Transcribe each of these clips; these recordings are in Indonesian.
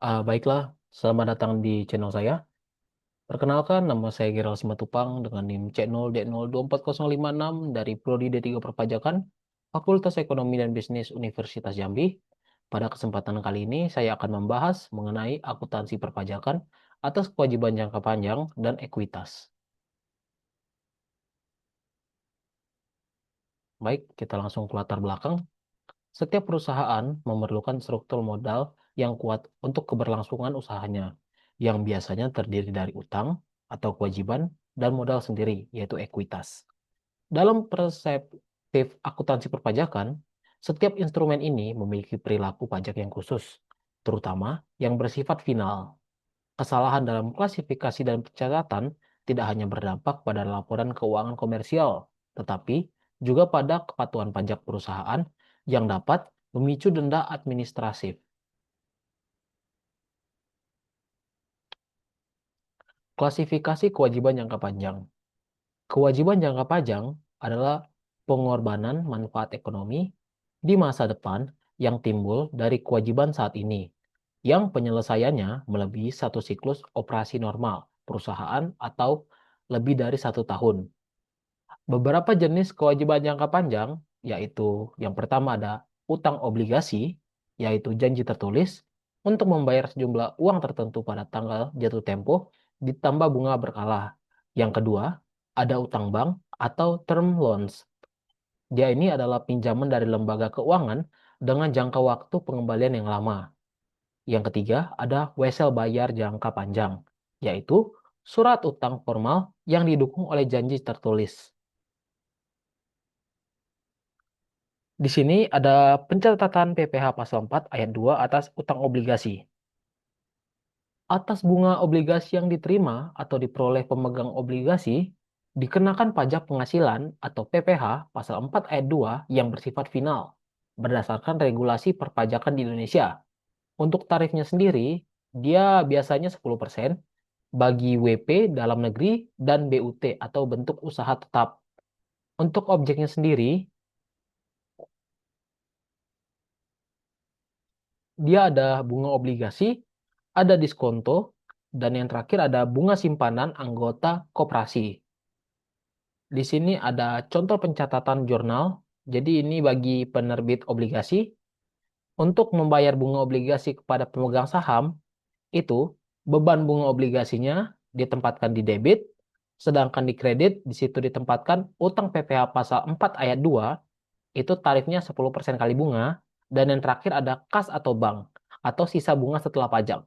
Baiklah, selamat datang di channel saya. Perkenalkan, nama saya Geral Simatupang dengan NIM C0D024056 dari Prodi D3 Perpajakan, Fakultas Ekonomi dan Bisnis Universitas Jambi. Pada kesempatan kali ini, saya akan membahas mengenai akuntansi perpajakan atas kewajiban jangka panjang dan ekuitas. Baik, kita langsung ke latar belakang. Setiap perusahaan memerlukan struktur modal yang kuat untuk keberlangsungan usahanya, yang biasanya terdiri dari utang atau kewajiban dan modal sendiri, yaitu ekuitas. Dalam perspektif akuntansi perpajakan, setiap instrumen ini memiliki perilaku pajak yang khusus, terutama yang bersifat final. Kesalahan dalam klasifikasi dan pencatatan tidak hanya berdampak pada laporan keuangan komersial, tetapi juga pada kepatuhan pajak perusahaan yang dapat memicu denda administratif. Klasifikasi kewajiban jangka panjang. Kewajiban jangka panjang adalah pengorbanan manfaat ekonomi di masa depan yang timbul dari kewajiban saat ini, yang penyelesaiannya melebihi satu siklus operasi normal perusahaan atau lebih dari 1 tahun. Beberapa jenis kewajiban jangka panjang, yaitu yang pertama ada utang obligasi, yaitu janji tertulis untuk membayar sejumlah uang tertentu pada tanggal jatuh tempo ditambah bunga berkala. Yang kedua, ada utang bank atau term loans. Dia ini adalah pinjaman dari lembaga keuangan dengan jangka waktu pengembalian yang lama. Yang ketiga, ada wesel bayar jangka panjang, yaitu surat utang formal yang didukung oleh janji tertulis. Di sini ada pencatatan PPh pasal 4 ayat 2 atas utang obligasi. Atas bunga obligasi yang diterima atau diperoleh pemegang obligasi, dikenakan pajak penghasilan atau PPh pasal 4 ayat 2 yang bersifat final, berdasarkan regulasi perpajakan di Indonesia. Untuk tarifnya sendiri, dia biasanya 10% bagi WP dalam negeri dan BUT atau bentuk usaha tetap. Untuk objeknya sendiri, dia ada bunga obligasi, ada diskonto, dan yang terakhir ada bunga simpanan anggota koperasi. Di sini ada contoh pencatatan jurnal. Jadi ini bagi penerbit obligasi. Untuk membayar bunga obligasi kepada pemegang saham, itu beban bunga obligasinya ditempatkan di debit, sedangkan di kredit di situ ditempatkan utang PPh pasal 4 ayat 2, itu tarifnya 10% kali bunga, dan yang terakhir ada kas atau bank, atau sisa bunga setelah pajak.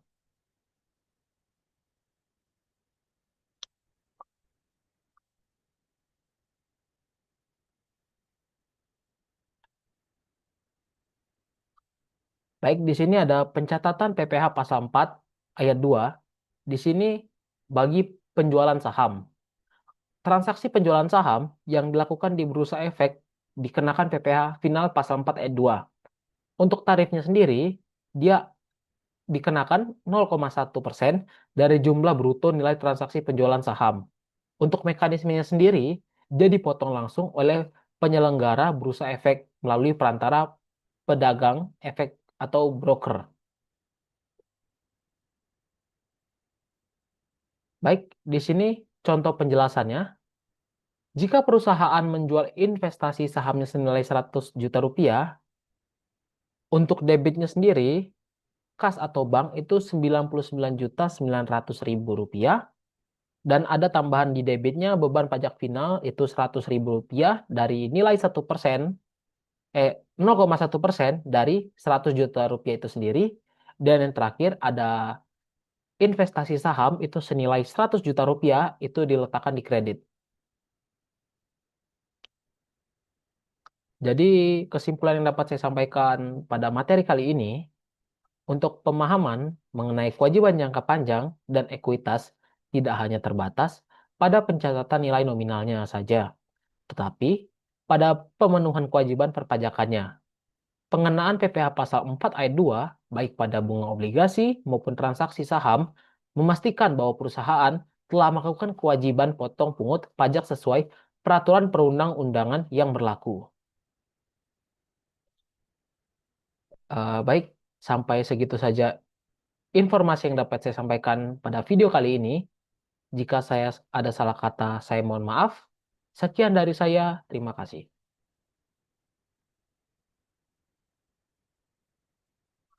Baik, di sini ada pencatatan PPh pasal 4 ayat 2. Di sini bagi penjualan saham. Transaksi penjualan saham yang dilakukan di Bursa Efek dikenakan PPh final pasal 4 ayat 2. Untuk tarifnya sendiri, dia dikenakan 0,1% dari jumlah bruto nilai transaksi penjualan saham. Untuk mekanismenya sendiri, dia dipotong langsung oleh penyelenggara Bursa Efek melalui perantara pedagang efek atau broker. Baik, di sini contoh penjelasannya. Jika perusahaan menjual investasi sahamnya senilai 100 juta rupiah, untuk debitnya sendiri, kas atau bank itu 99.900.000 rupiah, dan ada tambahan di debitnya beban pajak final itu 100.000 rupiah dari nilai 1%, 0,1% dari 100 juta rupiah itu sendiri, dan yang terakhir ada investasi saham itu senilai 100 juta rupiah itu diletakkan di kredit. Jadi kesimpulan yang dapat saya sampaikan pada materi kali ini, untuk pemahaman mengenai kewajiban jangka panjang dan ekuitas tidak hanya terbatas pada pencatatan nilai nominalnya saja, tetapi pada pemenuhan kewajiban perpajakannya. Pengenaan PPh pasal 4 ayat 2, baik pada bunga obligasi maupun transaksi saham, memastikan bahwa perusahaan telah melakukan kewajiban potong pungut pajak sesuai peraturan perundang-undangan yang berlaku. Baik, sampai segitu saja informasi yang dapat saya sampaikan pada video kali ini. Jika saya ada salah kata, saya mohon maaf. Sekian dari saya, terima kasih.